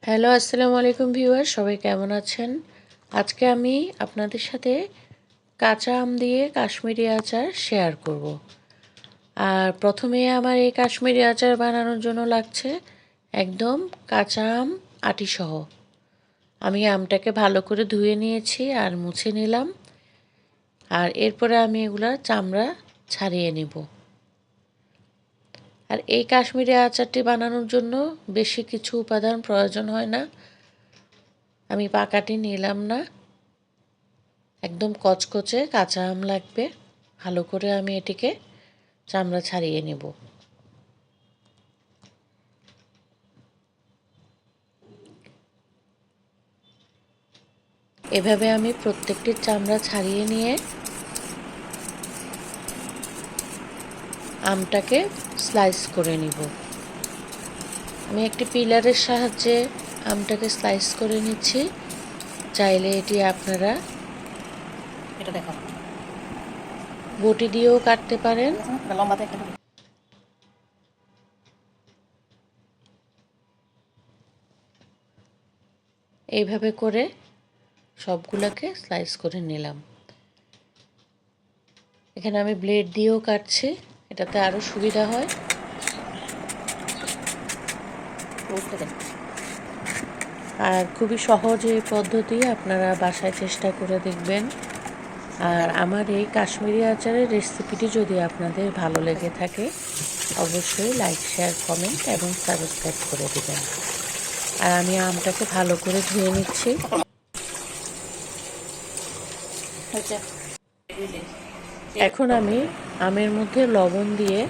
Hello, আসসালামু আলাইকুম viewer, সবাই কেমন আছেন? আজকে আমি আপনাদের সাথে কাঁচা আম দিয়ে কাশ্মীরি আচার শেয়ার করব। আর প্রথমে আমার এই কাশ্মীরি আচার বানানোর জন্য লাগছে একদম কাঁচা আম আটিসহ। আমি আমটাকে ভালো করে ধুয়ে নিয়েছি আর মুছে নিলাম। আর এরপরে আমি এগুলার চামড়া ছাড়িয়ে নেব। আর এই কাশ্মীরি আচারটি বানানোর জন্য বেশি কিছু উপাদান প্রয়োজন হয় না। আমি পাকাটি নিলাম না, একদম কচকচে কাঁচা আম লাগবে। ভালো করে আমি এটিকে চামড়া ছাড়িয়ে নেব। এভাবে আমি প্রত্যেকটি চামড়া ছাড়িয়ে নিয়ে আমটাকে স্লাইস করে নিব। আমি একটি পিলারের সাহায্যে আমটাকে স্লাইস করে নিচ্ছি। চাইলে এটি আপনারা এটা দেখো বটি দিয়েও কাটতে পারেন। লম্বাতে একটা এইভাবে করে সবগুলোকে স্লাইস করে নিলাম। এখানে আমি ব্লেড দিয়েও কাটছি, এটাতে আরও সুবিধা হয়। আর খুবই সহজ এই পদ্ধতি, আপনারা বাসায় চেষ্টা করে দেখবেন। আর আমার এই কাশ্মীরি আচারের রেসিপিটি যদি আপনাদের ভালো লেগে থাকে অবশ্যই লাইক, শেয়ার, কমেন্ট এবং সাবস্ক্রাইব করে দেবেন। আর আমি আমটাকে ভালো করে ধুয়ে নিচ্ছি। এখন আমি আমের মধ্যে লবণ দিয়ে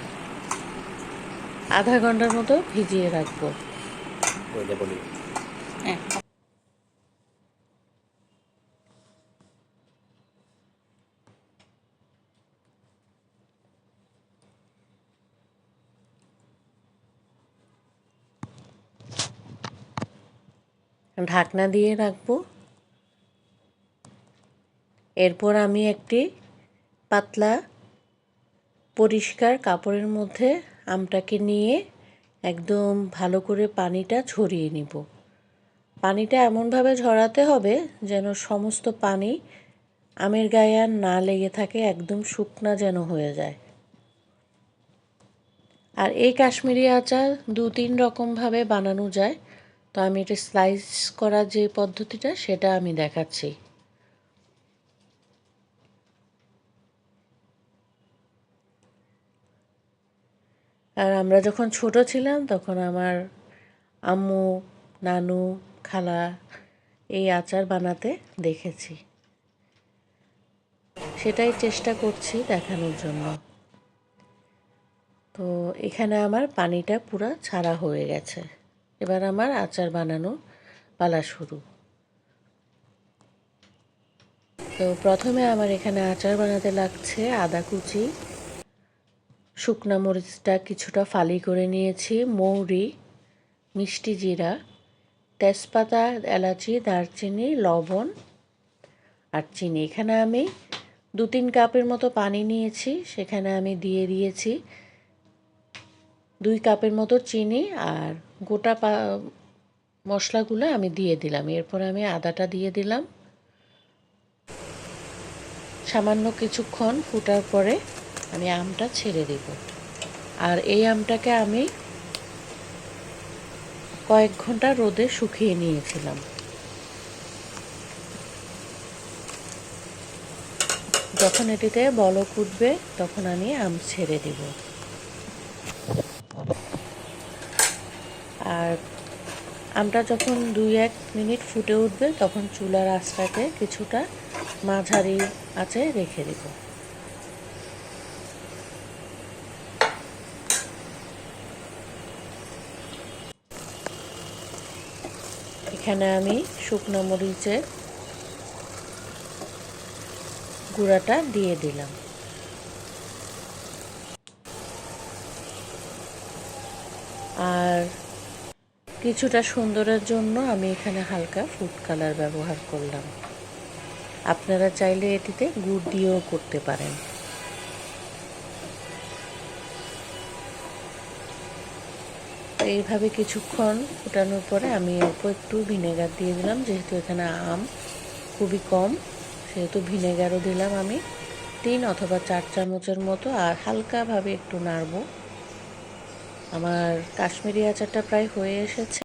আধা ঘন্টার মতো ভিজিয়ে রাখবো। ঢাকনা দিয়ে রাখবো। এরপর আমি একটি পাতলা পরিষ্কার কাপড়ের মধ্যে আমটাকে নিয়ে একদম ভালো করে পানিটা ঝরিয়ে নিব। পানিটা এমনভাবে ঝরাতে হবে যেন সমস্ত পানি আমের গায়ে আর না লেগে থাকে, একদম শুকনা যেন হয়ে যায়। আর এই কাশ্মীরি আচার 2-3 রকমভাবে বানানো যায়, তো আমি এটা স্লাইস করার যে পদ্ধতিটা সেটা আমি দেখাচ্ছি। আর আমরা যখন ছোট ছিলাম তখন আমার আম্মু, নানু, খালা এই আচার বানাতে দেখেছি, সেটাই চেষ্টা করছি দেখানোর জন্য। তো এখানে আমার পানিটা পুরো ছাড়া হয়ে গেছে। এবার আমার আচার বানানো পালা শুরু। তো প্রথমে আমার এখানে আচার বানাতে লাগছে আদা কুচি, শুকনা মরিচটা কিছুটা ফালি করে নিয়েছি, মৌরি, মিষ্টি জিরা, তেজপাতা, এলাচি, দারচিনি, লবণ আর চিনি। এখানে আমি 2-3 কাপের মতো পানি নিয়েছি, সেখানে আমি দিয়ে দিয়েছি 2 কাপের মতো চিনি আর গোটা মশলাগুলো আমি দিয়ে দিলাম। এরপর আমি আদাটা দিয়ে দিলাম। সামান্য কিছুক্ষণ ফুটার পরে আমি আমটা ছেড়ে দেব। আর এই আমটাকে আমি কয়েক ঘন্টা রোদে শুকিয়ে নিয়েছিলাম। যখন এটিতে বলক উঠবে তখন আমি আম ছেড়ে দেব। আর আমটা যখন 2-1 মিনিট ফুটে উঠবে তখন চুলার আঁচটাকে কিছুটা মাঝারি আঁচে রেখে দেব। এখানে আমি শুকনো মরিচের গুঁড়াটা দিয়ে দিলাম। আর কিছুটা সুন্দরের জন্য আমি এখানে হালকা ফুড কালার ব্যবহার করলাম। আপনারা চাইলে এটিতে গুড় দিয়েও করতে পারেন। এইভাবে কিছুক্ষণ ফোটানোর পরে আমি অল্প একটু ভিনেগার দিয়ে দিলাম, যেহেতু এখানে আম খুবই কম সেহেতু ভিনেগারও দিলাম আমি 3 অথবা 4 চামচের মতো, আর হালকাভাবে একটু নাড়ব। আমার কাশ্মীরি আচারটা প্রায় হয়ে এসেছে।